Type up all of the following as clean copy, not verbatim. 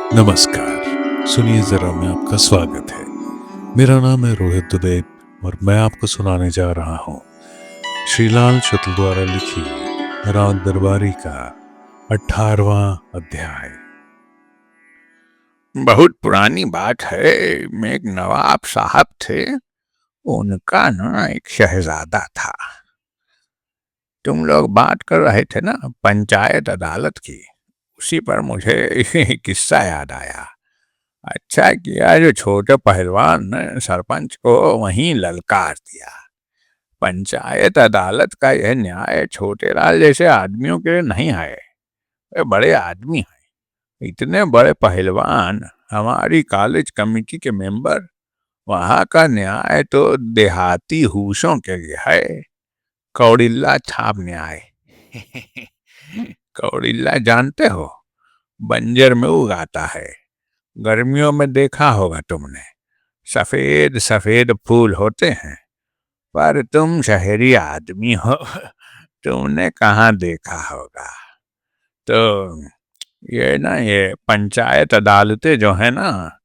नमस्कार। सुनिए जरा, मैं आपका स्वागत है। मेरा नाम है रोहित दुबे और मैं आपको सुनाने जा रहा हूँ श्रीलाल शुक्ल द्वारा लिखी रात दरबारी का 18वां अध्याय। बहुत पुरानी बात है। मैं एक नवाब साहब थे। उनका ना एक शहजादा था। तुम लोग बात कर रहे थे ना पंचायत अदालत की, उसी पर मुझे एक किस्सा याद आया। अच्छा किया जो छोटे पहलवान ने सरपंच को वहीं ललकार दिया। पंचायत अदालत का यह न्याय छोटे लाल जैसे आदमियों के लिए नहीं है। वे बड़े आदमी हैं। इतने बड़े पहलवान, हमारी कॉलेज कमेटी के मेंबर, वहां का न्याय तो देहाती हूसों के लिए है। कौड़िल्ला छाप न्याय। कौड़िल्ला जानते हो? बंजर में उगाता है। गर्मियों में देखा होगा तुमने। सफेद सफेद फूल होते हैं। पर तुम शहरी आदमी हो, तुमने कहाँ देखा होगा। तो ये पंचायत अदालतें जो है ना,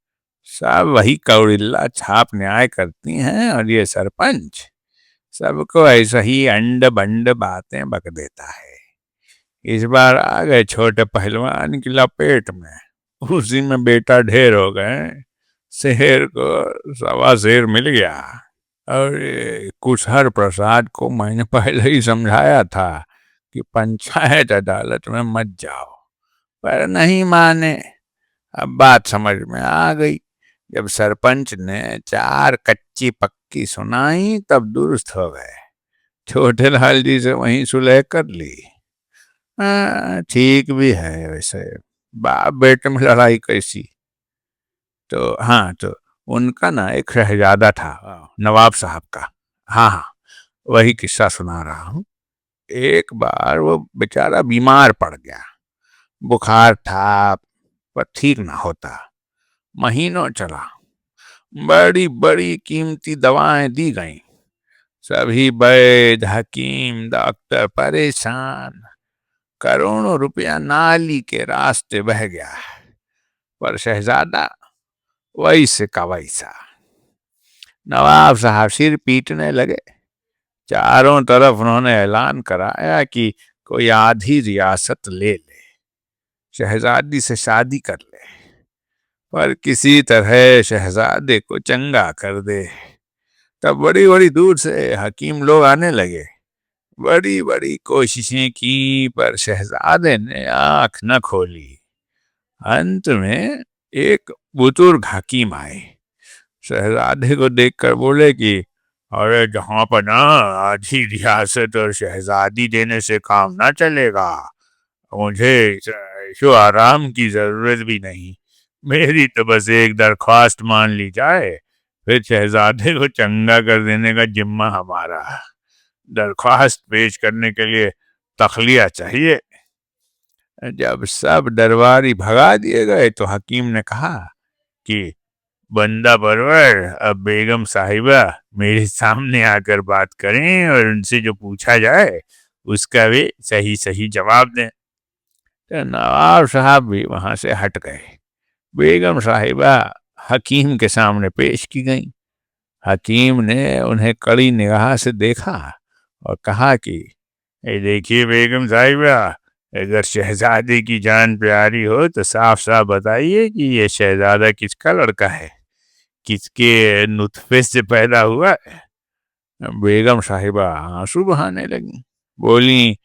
सब वही कौड़िल्ला छाप न्याय करती हैं। और ये सरपंच सबको ऐसा ही अंड बंड बातें बक देता है। इस बार आ गए छोटे पहलवान की लपेट में। उसी में बेटा ढेर हो गए। शेर को सवा शेर मिल गया। और ये कुशहर प्रसाद को मैंने पहले ही समझाया था कि पंचायत अदालत में मत जाओ, पर नहीं माने। अब बात समझ में आ गई। जब सरपंच ने चार कच्ची पक्की सुनाई तब दुरुस्त हो गए। छोटे लाल जी से वहीं सुलह कर ली। ठीक भी है वैसे। बाप बेटे में लड़ाई कैसी। तो हाँ, तो उनका ना एक शहजादा था, नवाब साहब का। हाँ हाँ, वही किस्सा सुना रहा हूँ। एक बार वो बेचारा बीमार पड़ गया। बुखार था, पर ठीक ना होता। महीनों चला। बड़ी बड़ी कीमती दवाएं दी गईं। सभी वैद्य, हकीम, डॉक्टर परेशान। करोड़ों रुपया नाली के रास्ते बह गया। पर शहजादा वैसे का वैसा। नवाब साहब सिर पीटने लगे। चारों तरफ उन्होंने ऐलान कराया कि कोई आधी रियासत ले ले, शहजादी से शादी कर ले, पर किसी तरह शहजादे को चंगा कर दे। तब बड़ी बड़ी दूर से हकीम लोग आने लगे। बड़ी बड़ी कोशिशें की, पर शहजादे ने आंख न खोली। अंत में एक बुजुर्ग हकीम आए। शहजादे को देखकर बोले कि अरे जहां पर ना आधी रियासत और शहजादी देने से काम ना चलेगा, मुझे ऐशो आराम की जरूरत भी नहीं। मेरी तो बस एक दरख्वास्त मान ली जाए, फिर शहजादे को चंगा कर देने का जिम्मा हमारा। दरख्वास्त पेश करने के लिए तखलिया चाहिए। जब सब दरबारी भगा दिए गए तो हकीम ने कहा कि बंदा परवर, अब बेगम साहिबा मेरे सामने आकर बात करें और उनसे जो पूछा जाए उसका वे सही सही जवाब दें। तो नवाब साहब भी वहां से हट गए। बेगम साहिबा हकीम के सामने पेश की गई। हकीम ने उन्हें कड़ी निगाह से देखा और कहा कि देखिए बेगम साहिबा, अगर शहजादे की जान प्यारी हो तो साफ साफ बताइए कि ये शहजादा किसका लड़का है, किसके नुतफे से पैदा हुआ है। बेगम साहिबा आंसू बहाने लगी। बोली,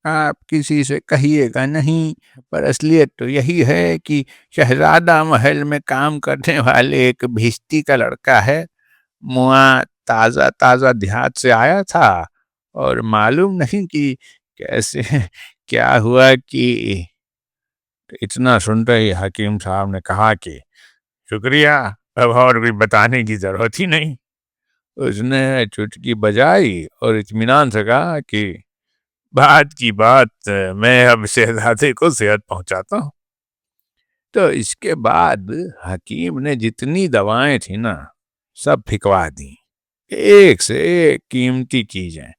आप किसी से कहिएगा नहीं, पर असलियत तो यही है कि शहजादा महल में काम करने वाले एक भिश्ती का लड़का है। मुआ ताज़ा ताज़ा देहात से आया था और मालूम नहीं कि कैसे क्या हुआ कि। इतना सुनते ही हकीम साहब ने कहा कि शुक्रिया, अब और कोई बताने की जरूरत ही नहीं। उसने चुटकी बजाई और इत्मीनान से कहा कि बात की बात, मैं अब शहजादे को सेहत पहुंचाता हूँ। तो इसके बाद हकीम ने जितनी दवाएं थी ना, सब फिकवा दी। एक से एक कीमती चीजें,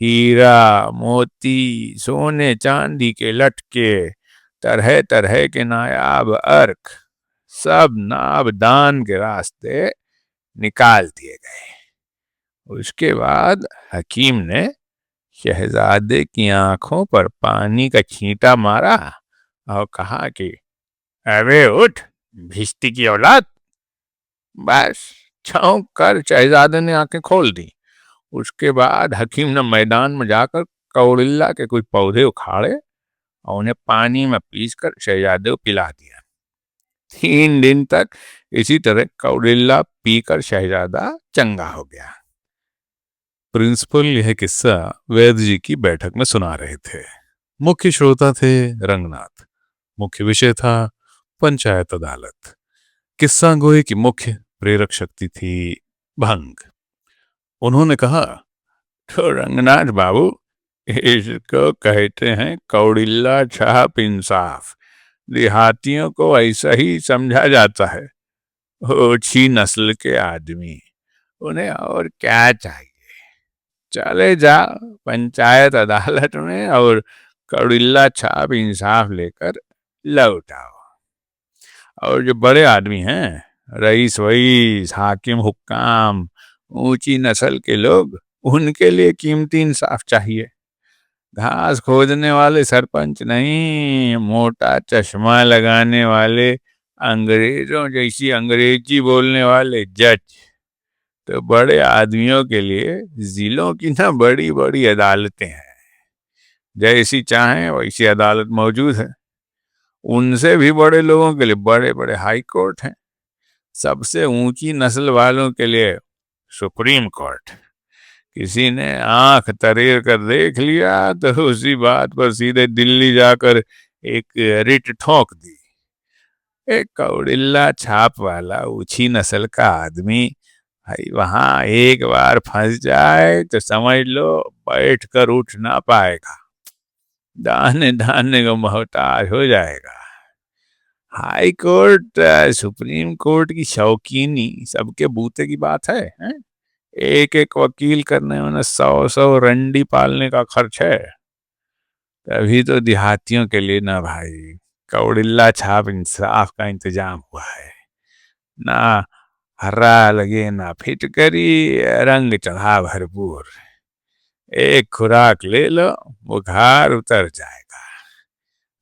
हीरा मोती, सोने चांदी के लटके, तरह तरह के नायाब अर्क सब नाबदान के रास्ते निकाल दिए गए। उसके बाद हकीम ने शहजादे की आंखों पर पानी का छींटा मारा और कहा कि अरे उठ भिश्ती की औलाद। बस छौंक कर शहजादे ने आंखें खोल दी। उसके बाद हकीम ने मैदान में जाकर कौड़िल्ला के कुछ पौधे उखाड़े और उन्हें पानी में पीसकर शहजादे को पिला दिया। 3 दिन तक इसी तरह कौड़िल्ला पीकर शहजादा चंगा हो गया। प्रिंसिपल यह किस्सा वैद्य जी की बैठक में सुना रहे थे। मुख्य श्रोता थे रंगनाथ। मुख्य विषय था पंचायत अदालत। किस्सा गोए की मुख्य प्रेरक शक्ति थी भंग। उन्होंने कहा, तो रंगनाथ बाबू, इसको कहते हैं कौड़िल्ला छाप इंसाफ। देहातियों को ऐसा ही समझा जाता है। ओछी नस्ल के आदमी, उन्हें और क्या चाहिए। चले जा पंचायत अदालत में और कौड़िल्ला छाप इंसाफ लेकर लौट आओ। और जो बड़े आदमी हैं, रईस वईस, हाकिम हुक्काम, ऊंची नस्ल के लोग, उनके लिए कीमती इंसाफ चाहिए। घास खोदने वाले सरपंच नहीं, मोटा चश्मा लगाने वाले अंग्रेजों जैसी अंग्रेजी बोलने वाले जज। तो बड़े आदमियों के लिए जिलों की ना बड़ी बड़ी अदालतें हैं। जैसी चाहें वैसी अदालत मौजूद है। उनसे भी बड़े लोगों के लिए बड़े बड़े हाई कोर्ट हैं। सबसे ऊंची नस्ल वालों के लिए सुप्रीम कोर्ट। किसी ने आंख तरेर कर देख लिया तो उसी बात पर सीधे दिल्ली जाकर एक रिट ठोक दी। एक कौड़िल्ला छाप वाला ऊंची नस्ल का आदमी भाई वहां एक बार फंस जाए तो समझ लो बैठ कर उठ ना पाएगा, दाने दाने को मोहताज हो जाएगा। हाई कोर्ट सुप्रीम कोर्ट की शौकीनी सबके बूते की बात है, हैं? एक एक वकील करने में 100 रंडी पालने का खर्च है। तभी तो देहातियों के लिए ना भाई कौड़िल्ला छाप इंसाफ का इंतजाम हुआ है। ना हर्रा लगे ना फिटकरी, रंग चढ़ा भरपूर। एक खुराक ले लो, बुखार उतर जाएगा।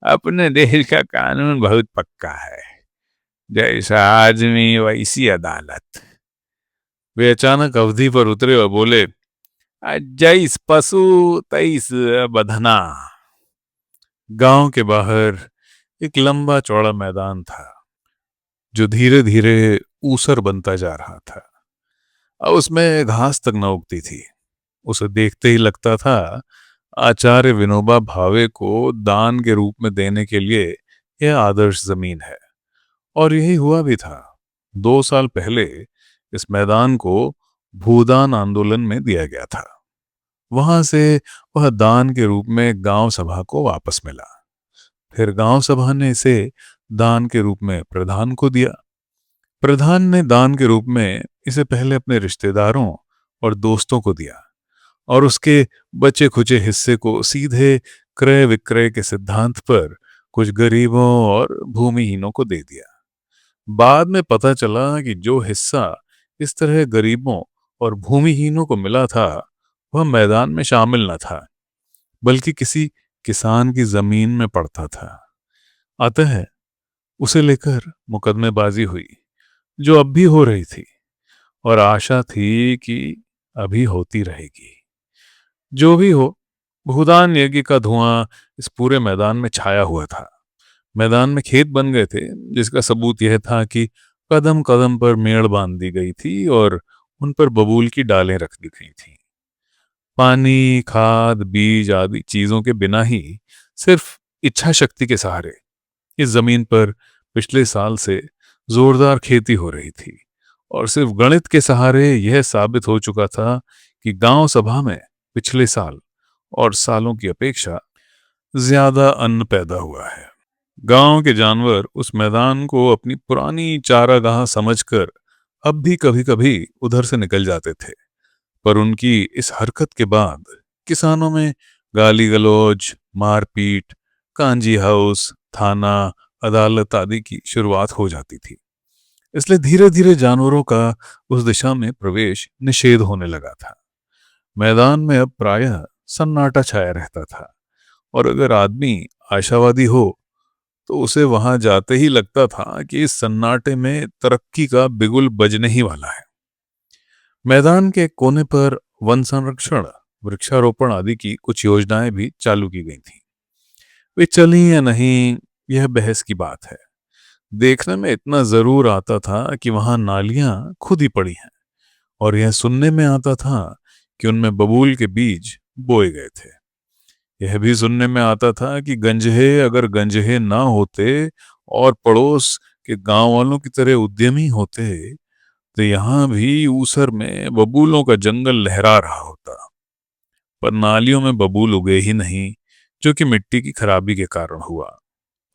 अपने देश का कानून बहुत पक्का है। जैसा आदमी वैसी अदालत। वे अचानक अवधि पर उतरे और बोले, जैस पशु तैस बधना। गांव के बाहर एक लंबा चौड़ा मैदान था जो धीरे धीरे ऊसर बनता जा रहा था। अब उसमें घास तक न उगती थी। उसे देखते ही लगता था आचार्य विनोबा भावे को दान के रूप में देने के लिए यह आदर्श जमीन है। और यही हुआ भी था। 2 साल पहले इस मैदान को भूदान आंदोलन में दिया गया था। वहां से वह दान के रूप में गांव सभा को वापस मिला। फिर गांव सभा ने इसे दान के रूप में प्रधान को दिया। प्रधान ने दान के रूप में इसे पहले अपने रिश्तेदारों और दोस्तों को दिया और उसके बचे खुचे हिस्से को सीधे क्रय विक्रय के सिद्धांत पर कुछ गरीबों और भूमिहीनों को दे दिया। बाद में पता चला कि जो हिस्सा इस तरह गरीबों और भूमिहीनों को मिला था वह मैदान में शामिल न था, बल्कि किसी किसान की जमीन में पड़ता था। अतः उसे लेकर मुकदमेबाजी हुई, जो अब भी हो रही थी और आशा थी कि अभी होती रहेगी। जो भी हो, भूदान यज्ञ का धुआं इस पूरे मैदान में छाया हुआ था। मैदान में खेत बन गए थे, जिसका सबूत यह था कि कदम कदम पर मेड़ बांध दी गई थी और उन पर बबूल की डालें रख दी गई थी। पानी, खाद, बीज आदि चीजों के बिना ही सिर्फ इच्छा शक्ति के सहारे इस जमीन पर पिछले साल से जोरदार खेती हो रही थी। और सिर्फ गणित के सहारे यह साबित हो चुका था कि गांव सभा में पिछले साल और सालों की अपेक्षा ज्यादा अन्न पैदा हुआ है। गांव के जानवर उस मैदान को अपनी पुरानी चारागाह समझकर अब भी कभी कभी उधर से निकल जाते थे। पर उनकी इस हरकत के बाद किसानों में गाली गलौज, मारपीट, कांजी हाउस, थाना, अदालत आदि की शुरुआत हो जाती थी। इसलिए धीरे धीरे जानवरों का उस दिशा में प्रवेश निषेध होने लगा था। मैदान में अब प्रायः सन्नाटा छाया रहता था, और अगर आदमी आशावादी हो तो उसे वहां जाते ही लगता था कि इस सन्नाटे में तरक्की का बिगुल बजने ही वाला है। मैदान के कोने पर वन संरक्षण, वृक्षारोपण आदि की कुछ योजनाएं भी चालू की गई थीं। वे चली या नहीं, यह बहस की बात है। देखने में इतना जरूर आता था कि वहां नालियां खुद ही पड़ी हैं, और यह सुनने में आता था कि उनमें बबूल के बीज बोए गए थे। यह भी सुनने में आता था कि गंजहे अगर गंजहे ना होते और पड़ोस के गांव वालों की तरह उद्यमी होते, तो यहां भी ऊसर में बबूलों का जंगल लहरा रहा होता। पर नालियों में बबूल उगे ही नहीं, जो कि मिट्टी की खराबी के कारण हुआ।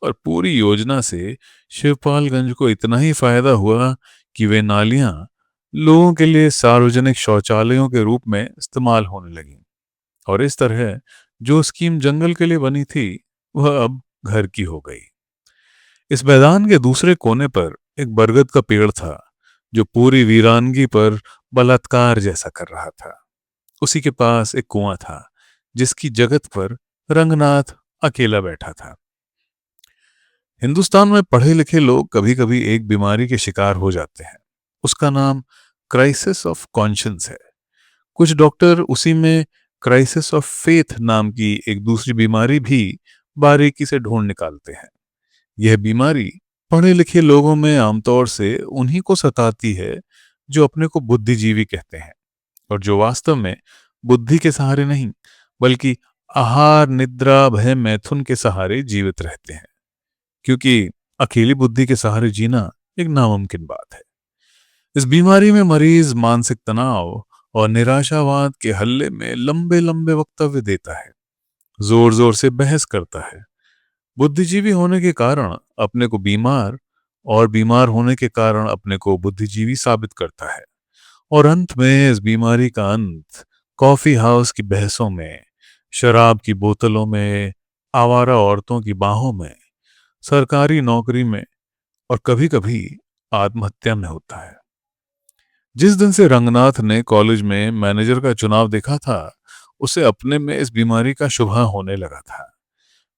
और पूरी योजना से शिवपालगंज को इतना ही फायदा हुआ कि वे नालियां लोगों के लिए सार्वजनिक शौचालयों के रूप में इस्तेमाल होने लगी। और इस तरह जो स्कीम जंगल के लिए बनी थी, वह अब घर की हो गई। इस मैदान के दूसरे कोने पर एक बरगद का पेड़ था, जो पूरी वीरानगी पर बलात्कार जैसा कर रहा था। उसी के पास एक कुआं था, जिसकी जगत पर रंगनाथ अकेला बैठा था। हिंदुस्तान में पढ़े लिखे लोग कभी कभी एक बीमारी के शिकार हो जाते हैं। उसका नाम क्राइसिस ऑफ कॉन्शियंस है। कुछ डॉक्टर उसी में क्राइसिस ऑफ फेथ नाम की एक दूसरी बीमारी भी बारीकी से ढूंढ निकालते हैं। यह बीमारी पढ़े लिखे लोगों में आमतौर से उन्हीं को सताती है जो अपने को बुद्धिजीवी कहते हैं, और जो वास्तव में बुद्धि के सहारे नहीं, बल्कि आहार, निद्रा, भय, मैथुन के सहारे जीवित रहते हैं। क्योंकि अकेली बुद्धि के सहारे जीना एक नामुमकिन बात है। इस बीमारी में मरीज मानसिक तनाव और निराशावाद के हल्ले में लंबे लंबे वक्तव्य देता है, जोर जोर से बहस करता है, बुद्धिजीवी होने के कारण अपने को बीमार, और बीमार होने के कारण अपने को बुद्धिजीवी साबित करता है। और अंत में इस बीमारी का अंत कॉफी हाउस की बहसों में, शराब की बोतलों में, आवारा औरतों की बाहों में, सरकारी नौकरी में, और कभी कभी आत्महत्या में होता है। जिस दिन से रंगनाथ ने कॉलेज में मैनेजर का चुनाव देखा था, उसे अपने में इस बीमारी का शुभा होने लगा था।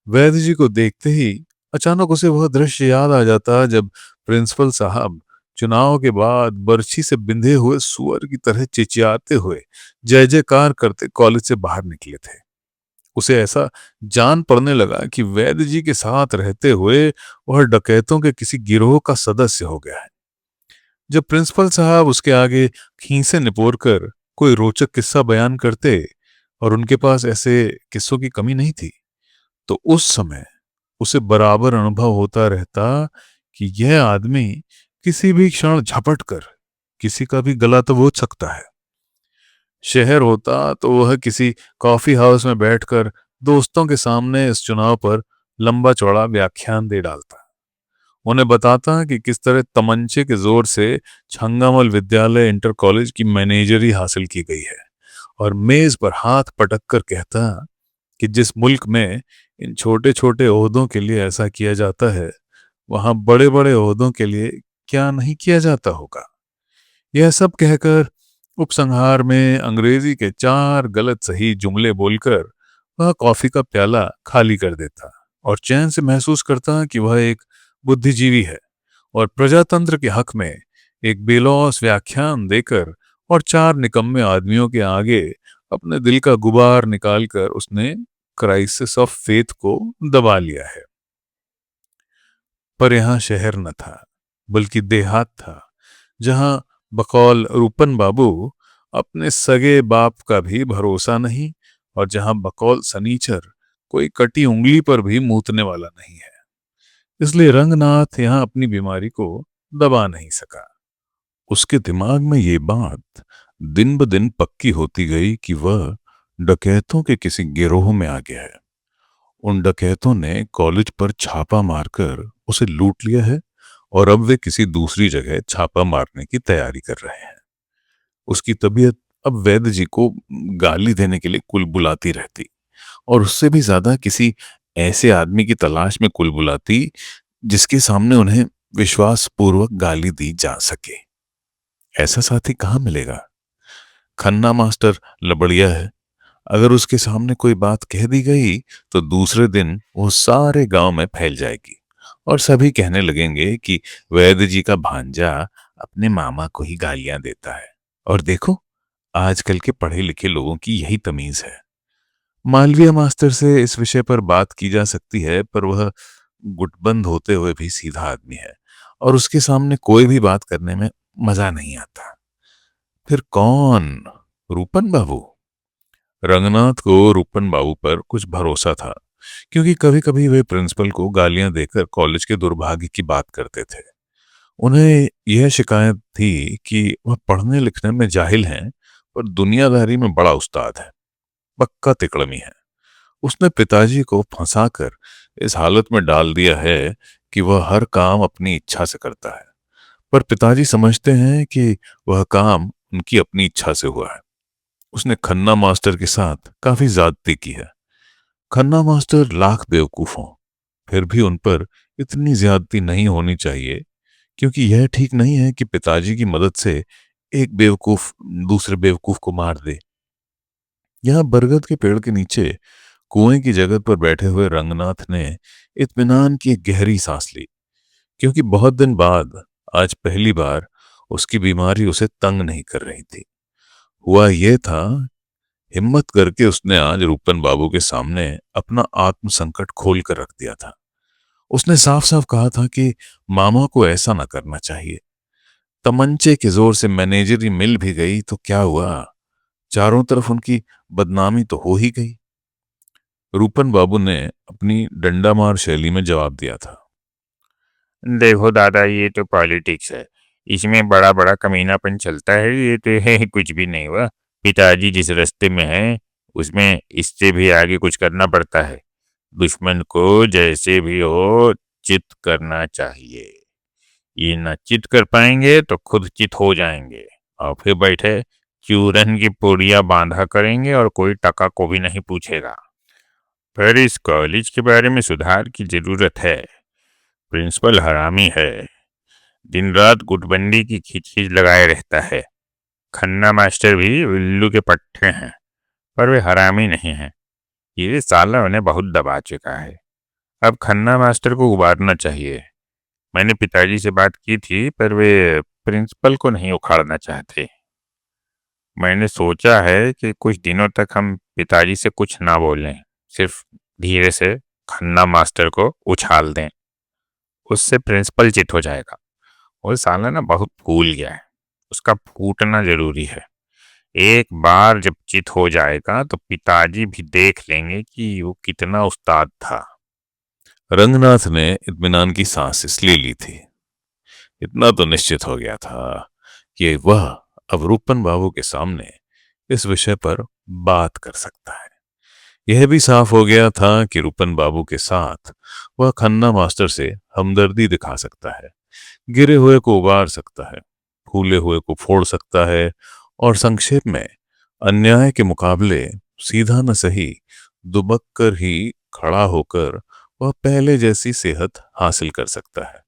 वैद्य जी को देखते ही अचानक उसे वह दृश्य याद आ जाता जब प्रिंसिपल साहब चुनाव के बाद बर्छी से बिंधे हुए सुअर की तरह चिचियाते हुए जय जयकार करते कॉलेज से बाहर निकले थे। उसे ऐसा जान पड़ने लगा कि वैद्य जी के साथ रहते हुए वह डकैतों के किसी गिरोह का सदस्य हो गया है। जब प्रिंसिपल साहब उसके आगे खींचे निपोर कर कोई रोचक किस्सा बयान करते, और उनके पास ऐसे किस्सों की कमी नहीं थी, तो उस समय उसे बराबर अनुभव होता रहता कि यह आदमी किसी भी क्षण झपट कर किसी का भी गला तो वोच सकता है। शहर होता तो वह किसी कॉफी हाउस में बैठकर दोस्तों के सामने इस चुनाव पर लंबा चौड़ा व्याख्यान दे डालता, उन्हें बताता कि किस तरह तमंचे के जोर से छंगामल विद्यालय इंटर कॉलेज की मैनेजरी हासिल की गई है, और मेज पर हाथ पटक कर कहता कि जिस मुल्क में इन छोटे छोटे ओहदों के लिए ऐसा किया जाता है, वहां बड़े बड़े ओहदों के लिए क्या नहीं किया जाता होगा। यह सब कहकर उपसंहार में अंग्रेजी के 4 गलत सही जुमले बोलकर वह कॉफी का प्याला खाली कर देता, और चैन से महसूस करता कि वह एक बुद्धिजीवी है, और प्रजातंत्र के हक में एक बेलौस व्याख्यान देकर और 4 निकम्मे आदमियों के आगे अपने दिल का गुबार निकालकर उसने क्राइसिस ऑफ फेथ को दबा लिया है। पर यहां शहर न था, बल्कि देहात था, जहां बकौल रूपन बाबू अपने सगे बाप का भी भरोसा नहीं, और जहां बकौल सनीचर कोई कटी उंगली पर भी मूतने वाला नहीं है। इसलिए रंगनाथ यहां अपनी बीमारी को दबा नहीं सका। उसके दिमाग में ये बात दिन ब दिन पक्की होती गई कि वह डकैतों के किसी गिरोह में आ गया है। उन डकैतों ने कॉलेज पर छापा मारकर उसे लूट लिया है, और अब वे किसी दूसरी जगह छापा मारने की तैयारी कर रहे हैं। उसकी तबीयत अब वैद्य जी को गाली देने के लिए कुल बुलाती रहती, और उससे भी ज्यादा किसी ऐसे आदमी की तलाश में कुल बुलाती जिसके सामने उन्हें विश्वास पूर्वक गाली दी जा सके। ऐसा साथी कहाँ मिलेगा? खन्ना मास्टर लबड़िया है। अगर उसके सामने कोई बात कह दी गई तो दूसरे दिन वो सारे गांव में फैल जाएगी और सभी कहने लगेंगे कि वैद्य जी का भांजा अपने मामा को ही गालियां देता है। और देखो, आजकल के पढ़े लिखे लोगों की यही तमीज है। मालवीय मास्टर से इस विषय पर बात की जा सकती है, पर वह गुटबंद होते हुए भी सीधा आदमी है और उसके सामने कोई भी बात करने में मजा नहीं आता। फिर कौन? रूपन बाबू। रंगनाथ को रूपन बाबू पर कुछ भरोसा था, क्योंकि कभी कभी वे प्रिंसिपल को गालियां देकर कॉलेज के दुर्भाग्य की बात करते थे। उन्हें यह शिकायत थी कि वह पढ़ने लिखने में जाहिल हैं, पर दुनियादारी में बड़ा उस्ताद है, पक्का तिकड़मी है। उसने पिताजी को फंसाकर इस हालत में डाल दिया है कि वह हर काम अपनी इच्छा से करता है, पर पिताजी समझते हैं कि वह काम उनकी अपनी इच्छा से हुआ है। उसने खन्ना मास्टर के साथ काफी ज्यादती की है। खन्ना मास्टर लाख बेवकूफ हों, फिर भी उन पर इतनी ज्यादती नहीं होनी चाहिए, क्योंकि यह ठीक नहीं है कि पिताजी की मदद से एक बेवकूफ दूसरे बेवकूफ को मार दे। यहाँ बरगद के पेड़ के नीचे कुएं की जगह पर बैठे हुए रंगनाथ ने इत्मीनान की एक गहरी सांस ली, क्योंकि बहुत दिन बाद आज पहली बार उसकी बीमारी उसे तंग नहीं कर रही थी। हुआ यह था, हिम्मत करके उसने आज रूपन बाबू के सामने अपना आत्म संकट खोल कर रख दिया था। उसने साफ साफ कहा था कि मामा को ऐसा ना करना चाहिए। तमंचे के जोर से मैनेजरी मिल भी गई तो क्या हुआ, चारों तरफ उनकी बदनामी तो हो ही गई। रूपन बाबू ने अपनी डंडामार शैली में जवाब दिया था। देखो दादा, ये तो पॉलिटिक्स है, इसमें बड़ा बड़ा कमीनापन चलता है, ये तो है कुछ भी नहीं हुआ। पिताजी जिस रास्ते में है उसमें इससे भी आगे कुछ करना पड़ता है। दुश्मन को जैसे भी हो चित करना चाहिए। ये न चित कर पाएंगे तो खुद चित हो जाएंगे और फिर बैठे चूरन की पुड़िया बांधा करेंगे और कोई टका को भी नहीं पूछेगा। पर इस कॉलेज के बारे में सुधार की जरूरत है। प्रिंसिपल हरामी है, दिन रात गुटबंदी की खिचखिच लगाए रहता है। खन्ना मास्टर भी उल्लू के पट्टे हैं, पर वे हरामी नहीं हैं। ये साला उन्हें बहुत दबा चुका है। अब खन्ना मास्टर को उबारना चाहिए। मैंने पिताजी से बात की थी, पर वे प्रिंसिपल को नहीं उखाड़ना चाहते। मैंने सोचा है कि कुछ दिनों तक हम पिताजी से कुछ ना बोलें, सिर्फ धीरे से खन्ना मास्टर को उछाल दें। उससे प्रिंसिपल चित हो जाएगा। वो साला ना बहुत फूल गया है, उसका फूटना जरूरी है। एक बार जब चित हो जाएगा तो पिताजी भी देख लेंगे कि वो कितना उस्ताद था। रंगनाथ ने इत्मीनान की सांस इसलिए ली थी, इतना तो निश्चित हो गया था कि वह अब रूपन बाबू के सामने इस विषय पर बात कर सकता है। यह भी साफ हो गया था कि रूपन बाबू के साथ वह खन्ना मास्टर से हमदर्दी दिखा सकता है, गिरे हुए को उबार सकता है, फूले हुए को फोड़ सकता है, और संक्षेप में अन्याय के मुकाबले सीधा न सही दुबक कर ही खड़ा होकर वह पहले जैसी सेहत हासिल कर सकता है।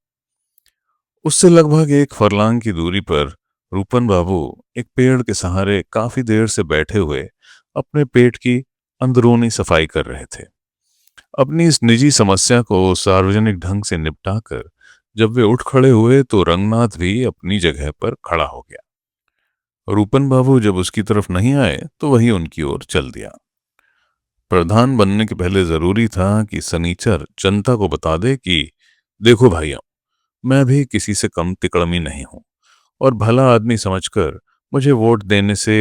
उससे लगभग एक फरलांग की दूरी पर रूपन बाबू एक पेड़ के सहारे काफी देर से बैठे हुए अपने पेट की अंदरूनी सफाई कर रहे थे। अपनी इस निजी समस्या को सार्वजनिक ढंग से निपटाकर जब वे उठ खड़े हुए तो रंगनाथ भी अपनी जगह पर खड़ा हो गया। रूपन बाबू जब उसकी तरफ नहीं आए तो वही उनकी ओर चल दिया। प्रधान बनने के पहले जरूरी था कि सनीचर जनता को बता दे कि देखो भाइयों, मैं भी किसी से कम तिकड़मी नहीं हूं, और भला आदमी समझकर मुझे वोट देने से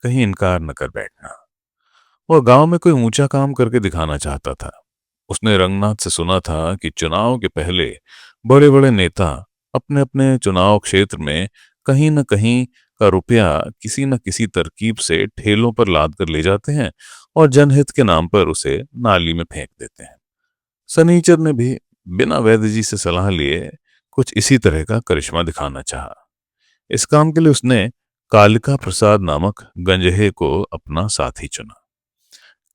कहीं इनकार न कर बैठना। वह गांव में कोई ऊंचा काम करके दिखाना चाहता था। उसने रंगनाथ से सुना था कि चुनाव के पहले बड़े बड़े नेता अपने अपने चुनाव क्षेत्र में कहीं न कहीं का रुपया किसी न किसी तरकीब से ठेलों पर लाद कर ले जाते हैं और जनहित के नाम पर उसे नाली में फेंक देते हैं। सनीचर ने भी बिना वैद्य जी से सलाह लिए कुछ इसी तरह का करिश्मा दिखाना चाहा। इस काम के लिए उसने कालिका प्रसाद नामक गंजहे को अपना साथी चुना।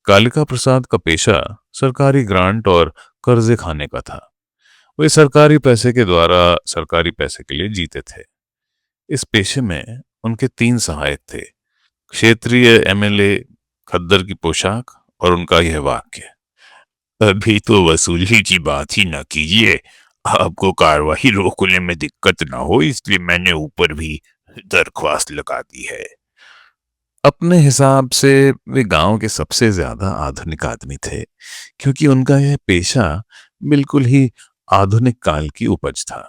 कालिका प्रसाद का पेशा सरकारी ग्रांट और कर्जे खाने का था। वे सरकारी पैसे के द्वारा सरकारी पैसे के लिए जीते थे। इस पेशे में उनके 3 सहायक थे, क्षेत्रीय एमएलए, खद्दर की पोशाक और उनका यह वाक्य, अभी तो वसूली की बात ही न कीजिए, आपको कार्रवाई रोकने में दिक्कत न हो इसलिए मैंने ऊपर भी दरख्वास्त लगा दी है। अपने हिसाब से वे गांव के सबसे ज्यादा आधुनिक आदमी थे, क्योंकि उनका यह पेशा बिल्कुल ही आधुनिक काल की उपज था।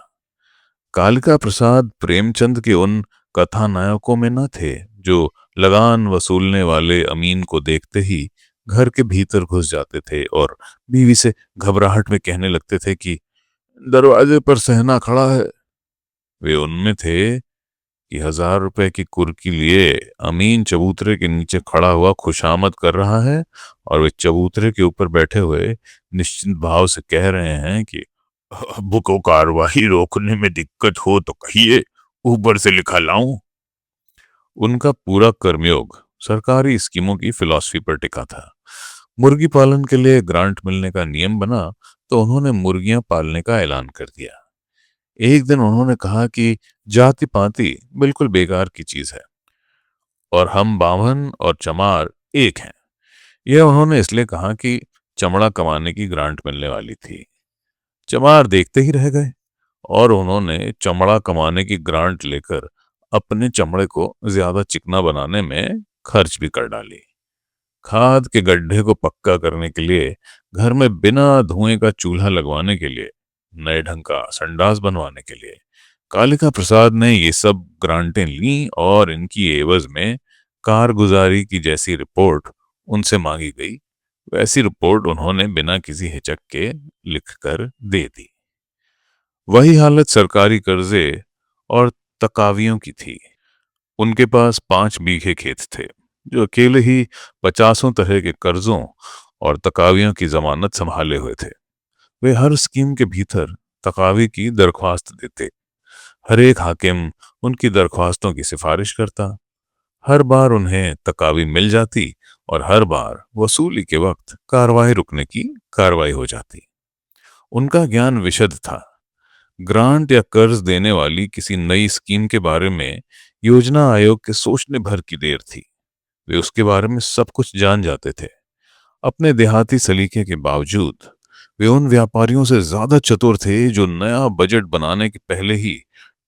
कालिका प्रसाद प्रेमचंद के उन कथानायकों में न थे जो लगान वसूलने वाले अमीन को देखते ही घर के भीतर घुस जाते थे और बीवी से घबराहट में कहने लगते थे कि दरवाजे पर सहना खड़ा है। वे उनमें थे कि 1000 रुपए की कुर्की लिए अमीन चबूतरे के नीचे खड़ा हुआ खुशामद कर रहा है और वे चबूतरे के ऊपर बैठे हुए निश्चिंत भाव से कह रहे हैं कि अब को कार्रवाई रोकने में दिक्कत हो तो कहिए, ऊपर से लिखा लाऊं। उनका पूरा कर्मयोग सरकारी स्कीमों की फिलॉसफी पर टिका था। मुर्गी पालन के लिए ग्रांट मिलने का नियम बना तो उन्होंने मुर्गियां पालने का ऐलान कर दिया। एक दिन उन्होंने कहा कि जाति पाति बिल्कुल बेकार की चीज है और हम बावन और चमार एक हैं। यह उन्होंने इसलिए कहा कि चमड़ा कमाने की ग्रांट मिलने वाली थी। चमार देखते ही रह गए और उन्होंने चमड़ा कमाने की ग्रांट लेकर अपने चमड़े को ज्यादा चिकना बनाने में खर्च भी कर डाली। खाद के गड्ढे को पक्का करने के लिए, घर में बिना धुएं का चूल्हा लगवाने के लिए, नए ढंग का संडास बनवाने के लिए कालिका प्रसाद ने ये सब ग्रांटें ली और इनकी एवज में कारगुजारी की जैसी रिपोर्ट उनसे मांगी गई, वैसी रिपोर्ट उन्होंने बिना किसी हिचक के लिखकर दे दी। वही हालत सरकारी कर्जे और तकावियों की थी। उनके पास 5 बीघे खेत थे जो अकेले ही 50 तरह के कर्जों और तकावियों की जमानत संभाले हुए थे। वे हर स्कीम के भीतर तकावी की दरख्वास्त देते। हर एक हाकिम उनकी दरख्वास्तों की सिफारिश करता। हर बार उन्हें तकावी मिल जाती और हर बार वसूली के वक्त कार्रवाई रुकने की कार्रवाई हो जाती। उनका ज्ञान विशद था। ग्रांट या कर्ज देने वाली किसी नई स्कीम के बारे में योजना आयोग के सोचने भर की देर थी। वे उसके बारे में सब कुछ जान जाते थे। अपने देहाती सलीके के बावजूद वे उन व्यापारियों से ज्यादा चतुर थे जो नया बजट बनाने के पहले ही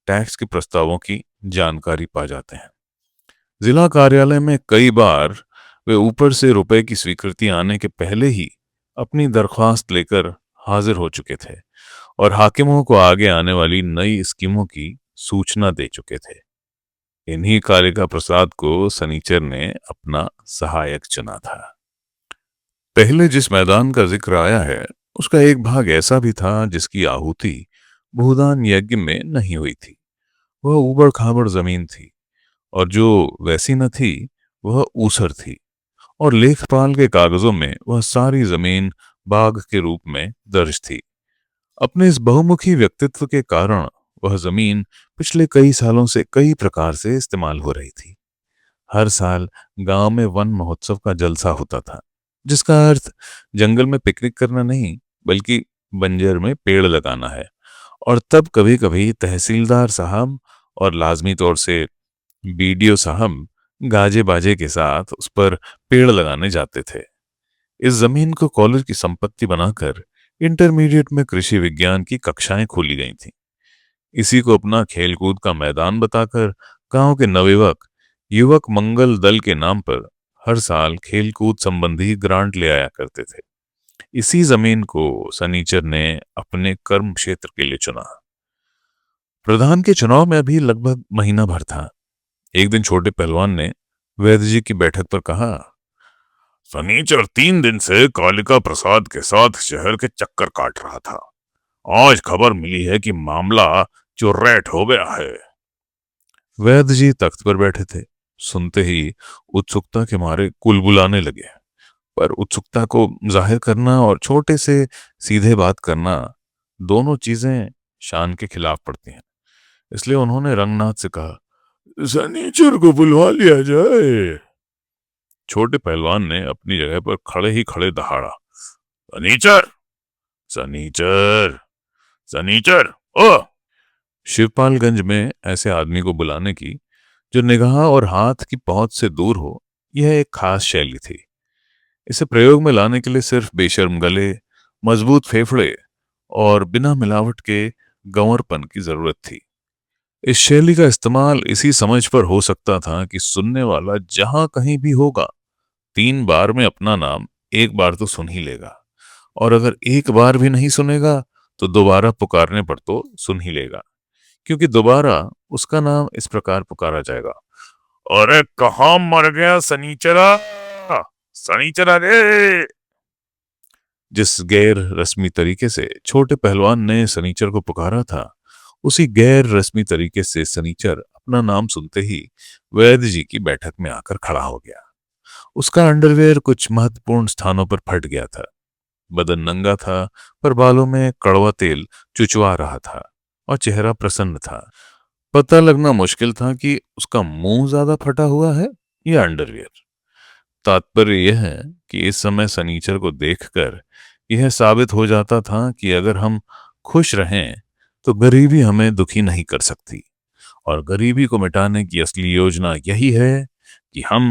टैक्स के प्रस्तावों की जानकारी पा जाते हैं। जिला कार्यालय में कई बार वे ऊपर से रुपए की स्वीकृति आने के पहले ही अपनी दरख्वास्त लेकर हाजिर हो चुके थे और हाकिमों को आगे आने वाली नई स्कीमों की सूचना दे चुके थे। इन्हीं कालिका प्रसाद को सनीचर ने अपना सहायक चुना था। पहले जिस मैदान का जिक्र आया है उसका एक भाग ऐसा भी था जिसकी आहुति भूदान यज्ञ में नहीं हुई थी। वह ऊबड़ खाबड़ जमीन थी और जो वैसी न थी वह ऊसर थी और लेखपाल के कागजों में वह सारी जमीन बाग के रूप में दर्ज थी। अपने इस बहुमुखी व्यक्तित्व के कारण वह जमीन पिछले कई सालों से कई प्रकार से इस्तेमाल हो रही थी। हर साल गांव में वन महोत्सव का जलसा होता था, जिसका अर्थ जंगल में पिकनिक करना नहीं बल्कि बंजर में पेड़ लगाना है। और तब कभी कभी तहसीलदार साहब और लाजमी तौर से बीडीओ साहब गाजे बाजे के साथ उस पर पेड़ लगाने जाते थे। इस जमीन को कॉलेज की संपत्ति बनाकर इंटरमीडिएट में कृषि विज्ञान की कक्षाएं खोली गई थीं। इसी को अपना खेलकूद का मैदान बताकर गांव के नवयुवक युवक मंगल दल के नाम पर हर साल खेलकूद संबंधी ग्रांट ले आया करते थे। इसी जमीन को सनीचर ने अपने कर्म क्षेत्र के लिए चुना। प्रधान के चुनाव में अभी लगभग महीना भर था। एक दिन छोटे पहलवान ने वैद्य जी की बैठक पर कहा, सनीचर 3 दिन से कालिका प्रसाद के साथ शहर के चक्कर काट रहा था। आज खबर मिली है कि मामला चुर्रैट हो गया है। वैद्य जी तख्त पर बैठे थे। सुनते ही उत्सुकता के मारे कुलबुलाने लगे, पर उत्सुकता को जाहिर करना और छोटे से सीधे बात करना दोनों चीजें शान के खिलाफ पड़ती हैं। इसलिए उन्होंने रंगनाथ से कहा, सनीचर को बुलवा लिया जाए। छोटे पहलवान ने अपनी जगह पर खड़े ही खड़े दहाड़ा, सनीचर, सनीचर, सनीचर, ओ। शिवपालगंज में ऐसे आदमी को बुलाने की, जो निगाह और हाथ की पहुंच से दूर हो, यह एक खास शैली थी। इसे प्रयोग में लाने के लिए सिर्फ बेशर्म गले, मजबूत फेफड़े और बिना मिलावट के गंवरपन की जरूरत थी। इस शैली का इस्तेमाल इसी समझ पर हो सकता था कि सुनने वाला जहां कहीं भी होगा, 3 बार में अपना नाम एक बार तो सुन ही लेगा, और अगर एक बार भी नहीं सुनेगा तो दोबारा पुकारने पर तो सुन ही लेगा, क्योंकि दोबारा उसका नाम इस प्रकार पुकारा जाएगा, अरे कहाँ मर गया सनीचरा, सनीचरा रे। जिस गैर रस्मी तरीके से छोटे पहलवान ने सनीचर को पुकारा था, उसी गैर रस्मी तरीके से सनीचर अपना नाम सुनते ही वैद्य जी की बैठक में आकर खड़ा हो गया। उसका अंडरवेयर कुछ महत्वपूर्ण स्थानों पर फट गया था, बदन नंगा था, पर बालों में कड़वा तेल चुचवा रहा था और चेहरा प्रसन्न था। पता लगना मुश्किल था कि उसका मुंह ज्यादा फटा हुआ है या अंडरवियर। तात्पर्य यह है कि इस समय सनीचर को देखकर यह साबित हो जाता था कि अगर हम खुश रहें तो गरीबी हमें दुखी नहीं कर सकती, और गरीबी को मिटाने की असली योजना यही है कि हम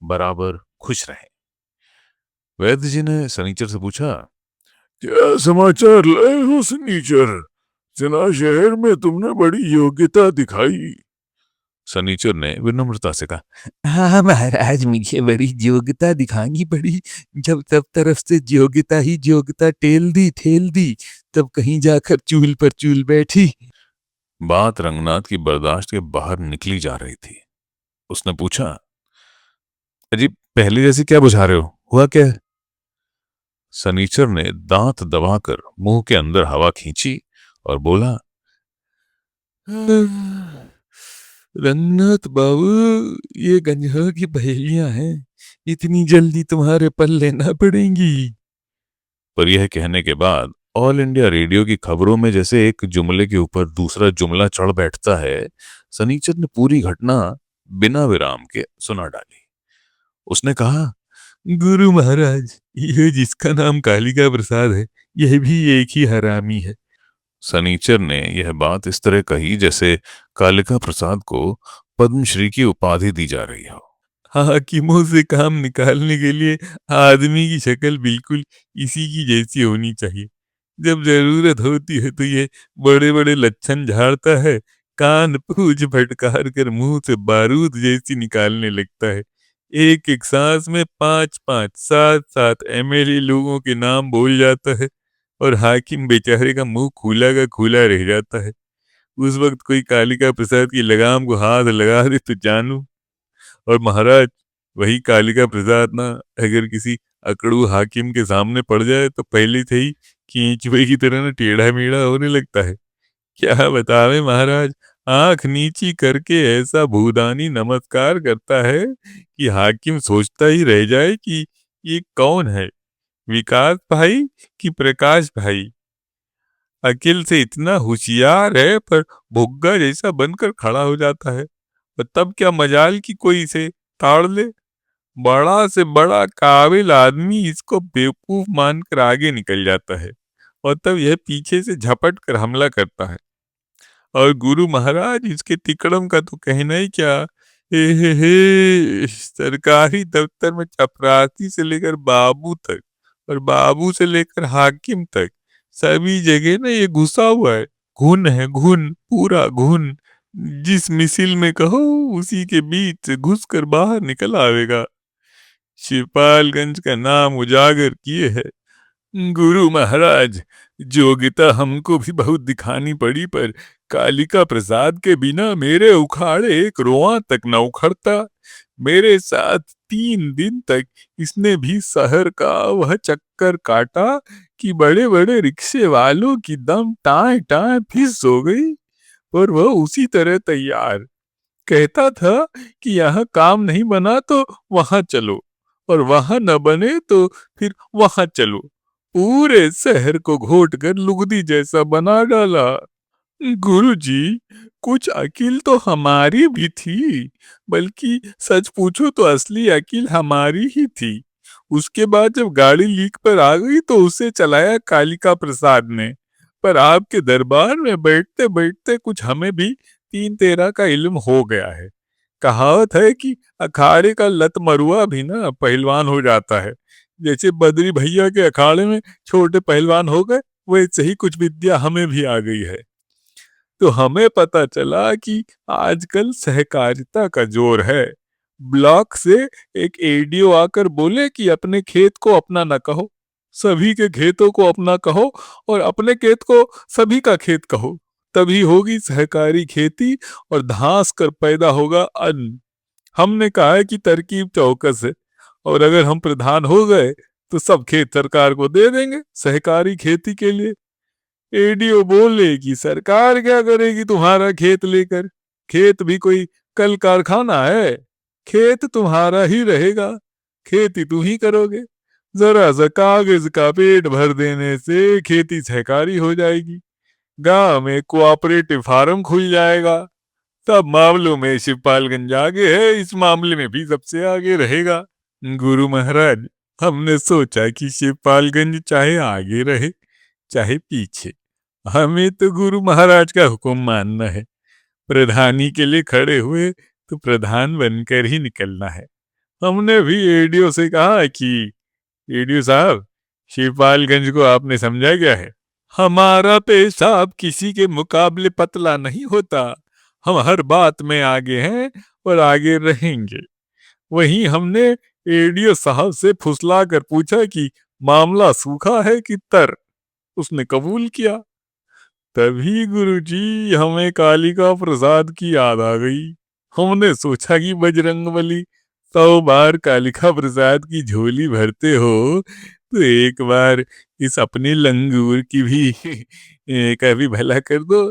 बराबर खुश रहें। वैद्य जी ने सनीचर से पूछा, क्या समाचार लाए हो सनीचर? जना शहर में तुमने बड़ी योग्यता दिखाई। सनीचर ने विनम्रता से कहा, हाँ महाराज, मुझे बड़ी योग्यता दिखानी पड़ी। जब सब तरफ से योग्यता ही योग्यता टेल दी ठेल दी, तब कहीं जाकर चूल पर चूल बैठी। बात रंगनाथ की बर्दाश्त के बाहर निकली जा रही थी। उसने पूछा, अजी पहले जैसी क्या बुझा रहे हो, हुआ क्या है? सनीचर ने दांत दबाकर मुंह के अंदर हवा खींची और बोला, रंगनाथ बाबू, ये गंजों की पहेलियां हैं, इतनी जल्दी तुम्हारे पल्ले ना पड़ेंगी। पर यह कहने के बाद ऑल इंडिया रेडियो की खबरों में जैसे एक जुमले के ऊपर दूसरा जुमला चढ़ बैठता है, सनीचर ने पूरी घटना बिना विराम के सुना डाली। उसने कहा, गुरु महाराज, ये जिसका नाम कालिका प्रसाद है, यह भी एक ही हरामी है। सनीचर ने यह बात इस तरह कही जैसे कालिका प्रसाद को पद्मश्री की उपाधि दी जा रही हो। हाकिमों से काम निकालने के लिए आदमी की शक्ल बिल्कुल इसी की जैसी होनी चाहिए। जब जरूरत होती है तो ये बड़े बड़े लच्छन झाड़ता है, कान पूंछ फटकार कर मुंह से बारूद जैसी निकालने लगता है। एक एक सांस में 5-5, 7-7 एमएलए लोगों के नाम बोल जाता है, और हाकिम बेचारे का मुंह खुला का खुला रह जाता है। उस वक्त कोई कालिका प्रसाद की लगाम को हाथ लगा दे तो जानू। और महाराज, वही कालिका प्रसाद ना अगर किसी अकड़ू हाकिम के सामने पड़ जाए तो पहले से ही खींचुए की तरह ना टेढ़ा मेढ़ा होने लगता है। क्या बतावे महाराज, आंख नीची करके ऐसा भूदानी नमस्कार करता है कि हाकिम सोचता ही रह जाए कि ये कौन है, विकास भाई कि प्रकाश भाई। अकिल से इतना होशियार है पर भुग्गा जैसा बनकर खड़ा हो जाता है, और तब क्या मजाल कि कोई इसे ताड़ ले। बड़ा से बड़ा काबिल आदमी इसको बेवकूफ मानकर आगे निकल जाता है, और तब यह पीछे से झपट कर हमला करता है। और गुरु महाराज, इसके तिकड़म का तो कहना ही क्या। हे सरकारी दफ्तर में चपरासी से लेकर बाबू तक, और बाबू से लेकर हाकिम तक, सभी जगह ना ये घुसा हुआ है। घुन है, घुन, पूरा घुन। जिस मिसिल में कहो उसी के बीच से घुस कर बाहर निकल आवेगा। शिवपालगंज का नाम उजागर किए है। गुरु महाराज, योग्यता हमको भी बहुत दिखानी पड़ी, पर कालिका प्रसाद के बिना मेरे उखाड़े एक रोआ तक न उखड़ता। मेरे साथ 3 दिन तक इसने भी शहर का वह चक्कर काटा कि बड़े बड़े रिक्शे वालों की दम टाए टाए फिस हो गई, पर वह उसी तरह तैयार। कहता था कि यहाँ काम नहीं बना तो वहां चलो, और वहां न बने तो फिर वहां चलो। पूरे शहर को घोट कर लुगदी जैसा बना डाला। गुरुजी, कुछ अकील तो हमारी भी थी, बल्कि सच पूछो तो असली अकील हमारी ही थी। उसके बाद जब गाड़ी लीक पर आ गई तो उसे चलाया कालिका प्रसाद ने। पर आपके दरबार में बैठते बैठते कुछ हमें भी तीन तेरह का इल्म हो गया है। कहावत है कि अखाड़े का लत मरुआ भी ना पहलवान हो जाता है। जैसे बद्री भैया के अखाड़े में छोटे पहलवान हो गए, वैसे ही कुछ विद्या हमें भी आ गई है। तो हमें पता चला कि आजकल सहकारिता का जोर है। ब्लॉक से एक एडीओ आकर बोले कि अपने खेत को अपना न कहो, सभी के खेतों को अपना कहो, और अपने खेत को सभी का खेत कहो। तभी होगी सहकारी खेती और धंस कर पैदा होगा अन्न। हमने कहा है कि तरकीब चौकस है, और अगर हम प्रधान हो गए तो सब खेत सरकार को दे देंगे सहकारी खेती के लिए। एडीओ बोले कि सरकार क्या करेगी तुम्हारा खेत लेकर? खेत भी कोई कल कारखाना है? खेत तुम्हारा ही रहेगा, खेती तुम ही करोगे। जरा सा कागज का पेट भर देने से खेती सहकारी हो जाएगी, गांव में कोऑपरेटिव फार्म खुल जाएगा। सब मामलों में शिवपालगंज आगे है, इस मामले में भी सबसे आगे रहेगा। गुरु महाराज, हमने सोचा कि शिवपालगंज चाहे आगे रहे चाहे पीछे, हमें तो गुरु महाराज का हुक्म मानना है। प्रधानी के लिए खड़े हुए तो प्रधान बनकर ही निकलना है। हमने भी एडीओ से कहा कि एडीओ साहब, शिवपालगंज को आपने समझा क्या है? हमारा पेशाब किसी के मुकाबले पतला नहीं होता। हम हर बात में आगे हैं और आगे रहेंगे। वहीं हमने एडीओ साहब से फुसला कर पूछा कि मामला सूखा है कि तर। उसने कबूल किया। तभी गुरुजी हमें कालिका प्रसाद की याद आ गई। हमने सोचा कि बजरंगबली 100 बार कालिका प्रसाद की झोली भरते हो, तो एक बार इस अपने लंगूर की भी का भी भला कर दो।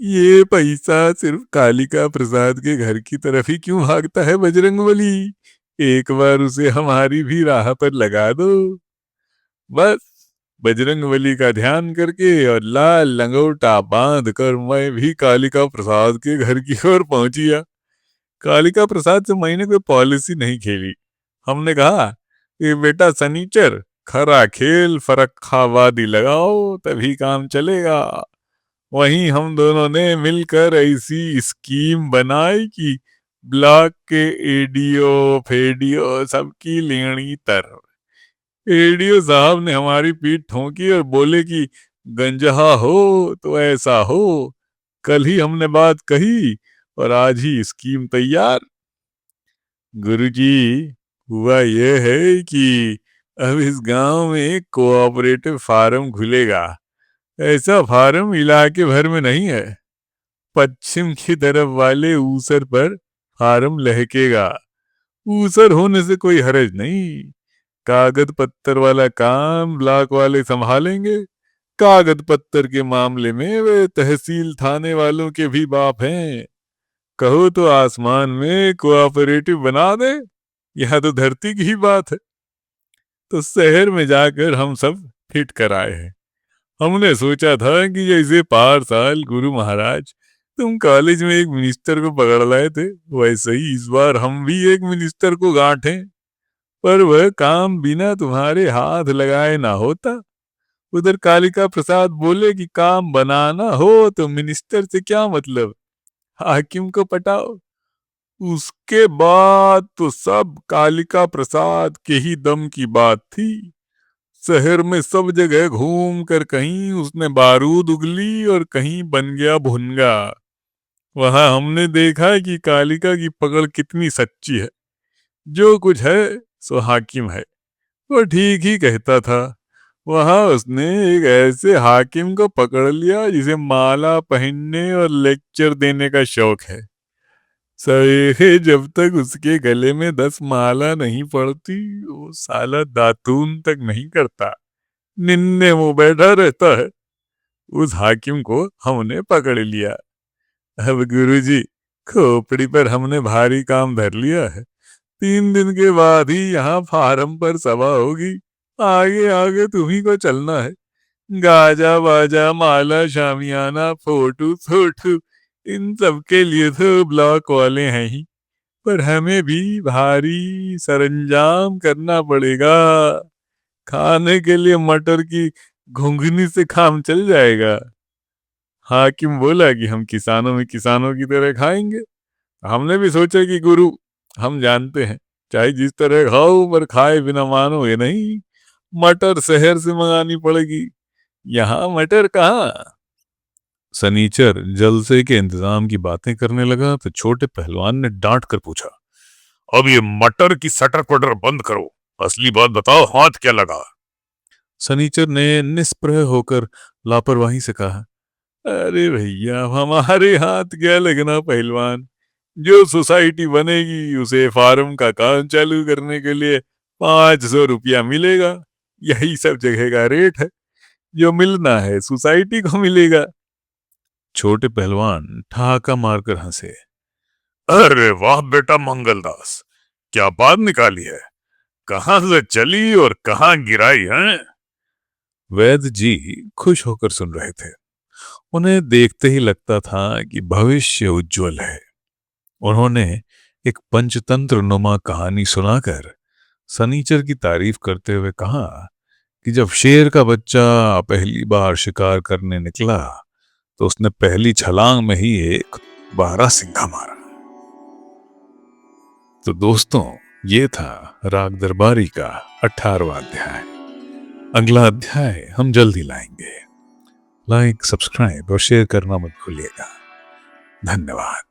ये पैसा सिर्फ कालिका प्रसाद के घर की तरफ ही क्यों भागता है बजरंगबली? एक बार उसे हमारी भी राह पर लगा दो। बस बजरंगबली का ध्यान करके और लाल लंगोटा बांध कर मैं भी कालिका प्रसाद के घर की ओर पहुंच गया। कालिका प्रसाद से मैंने कोई पॉलिसी नहीं खेली। हमने कहा कि बेटा सनीचर, खरा खेल फरक्खावादी लगाओ तभी काम चलेगा। वहीं हम दोनों ने मिलकर ऐसी स्कीम बनाई कि ब्लॉक के एडीओ फेडियो सबकी लेनी तर। एडीओ साहब ने हमारी पीठ ठोंकी और बोले कि गंजहा हो तो ऐसा हो। कल ही हमने बात कही और आज ही स्कीम तैयार। गुरुजी, हुआ यह है कि अब इस गांव में एक कोऑपरेटिव फार्म खुलेगा। ऐसा फार्म इलाके भर में नहीं है। पश्चिम की तरफ वाले ऊसर पर फार्म लहकेगा। ऊसर होने से कोई हर्ज नहीं। कागज पत्तर वाला काम ब्लॉक वाले संभालेंगे। कागज पत्तर के मामले में वे तहसील थाने वालों के भी बाप हैं। कहो तो आसमान में कोऑपरेटिव बना दे, यह तो धरती की ही बात है। तो शहर में जाकर हम सब फिट कर आए हैं। हमने सोचा था कि जैसे पार साल गुरु महाराज तुम कॉलेज में एक मिनिस्टर को पकड़ लाए थे, वैसे ही इस बार हम भी एक मिनिस्टर को गांठें। पर वह काम बिना तुम्हारे हाथ लगाए ना होता। उधर कालिका प्रसाद बोले कि काम बनाना हो तो मिनिस्टर से क्या मतलब, हाकिम को पटाओ। उसके बाद तो सब कालिका प्रसाद के ही दम की बात थी। शहर में सब जगह घूम कर कहीं उसने बारूद उगली और कहीं बन गया भुनगा। वहां हमने देखा कि कालिका की पकड़ कितनी सच्ची है। जो कुछ है सो हाकिम है, वो ठीक ही कहता था। वहां उसने एक ऐसे हाकिम को पकड़ लिया जिसे माला पहनने और लेक्चर देने का शौक है। सवेरे जब तक उसके गले में 10 माला नहीं पड़ती, वो साला दातून तक नहीं करता, निन्ने मुंह बैठा रहता है। उस हाकिम को हमने पकड़ लिया। अब गुरुजी, खोपड़ी पर हमने भारी काम धर लिया है। 3 दिन के बाद ही यहाँ फार्म पर सभा होगी। आगे आगे तुम्ही को चलना है। गाजा बाजा माला शामियाना फोटू सोटू इन सब के लिए तो ब्लॉक वाले हैं ही, पर हमें भी भारी सरंजाम करना पड़ेगा। खाने के लिए मटर की घुंघनी से काम चल जाएगा। हाकिम बोला कि हम किसानों में किसानों की तरह खाएंगे। हमने भी सोचा कि गुरु, हम जानते हैं चाहे जिस तरह खाओ पर खाए बिना मानोगे नहीं। मटर शहर से मंगानी पड़ेगी, यहाँ मटर कहाँ। सनीचर जलसे के इंतजाम की बातें करने लगा तो छोटे पहलवान ने डांट कर पूछा, अब ये मटर की सटर पटर बंद करो, असली बात बताओ, हाथ क्या लगा? सनीचर ने निष्प्रह होकर लापरवाही से कहा, अरे भैया, हमारे हाथ क्या लगना पहलवान। जो सोसाइटी बनेगी उसे फार्म का काम चालू करने के लिए 500 रुपया मिलेगा। यही सब जगह का रेट है। जो मिलना है सोसाइटी को मिलेगा। छोटे पहलवान ठहाका मारकर हंसे। अरे वाह बेटा मंगलदास, क्या बात निकाली है, कहां से चली और कहां गिराई है? वैद्य जी खुश होकर सुन रहे थे। उन्हें देखते ही लगता था कि भविष्य उज्जवल है। उन्होंने एक पंचतंत्र नुमा कहानी सुनाकर सनीचर की तारीफ करते हुए कहा कि जब शेर का बच्चा पहली बार शिकार करने निकला तो उसने पहली छलांग में ही एक बारहसिंगा मारा। तो दोस्तों, ये था राग दरबारी का 18वां अध्याय। अगला अध्याय हम जल्द ही लाएंगे। लाइक, सब्सक्राइब और शेयर करना मत भूलिएगा। धन्यवाद।